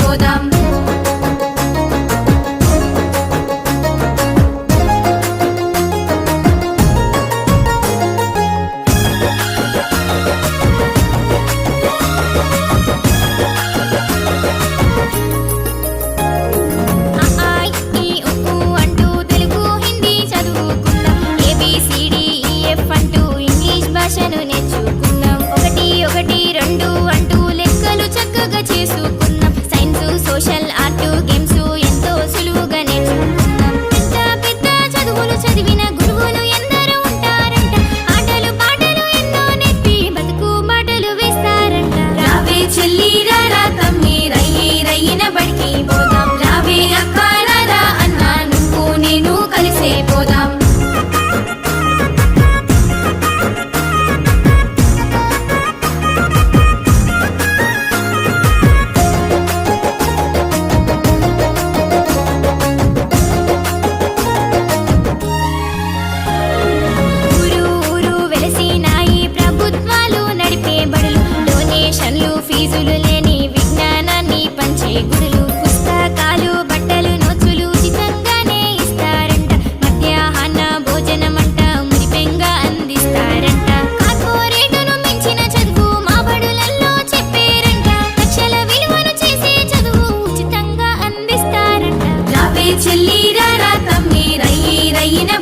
పోదాం. భాషను నేర్చుకున్నాం. ఒకటి ఒకటి రెండు అంటూ లెక్కలు చక్కగా చేసుకున్నాం. సైన్స్ సోషల్ ఆర్ట్ గేమ్స్ ఎంతో సులువుగా నేర్చుకున్నాం. పెద్ద పెద్ద చదువులు చదివిన గురువులు ఎందరో ఉంటారంట. ఆటలు పాటలు ఎన్నో నేర్పి బతుకు బాటలు వేస్తారంట. రావే చెల్లి రారా తమ్మి రయ్యి రయ్యిన బడికి పోదాం. రావే అక్క రారా అన్న నువ్వు నేను కలిసే పోదాం. ఫీజులు లేని విజ్ఞానాన్ని పంచే గుడులు. పుస్తకాలు బట్టలు నోట్సులు ఉచితంగానే ఇస్తారంట. మధ్యాహ్న భోజనమంట మురిపెంగా అందిస్తారంట. కార్పొరేటును మించిన చదువు మా బడులలో చెప్పారంట. లక్షల విలువను చేసే చదువు ఉచితంగా అందిస్తారంట. రావే చెల్లి రారా తమ్మి రయ్యి రయ్యిన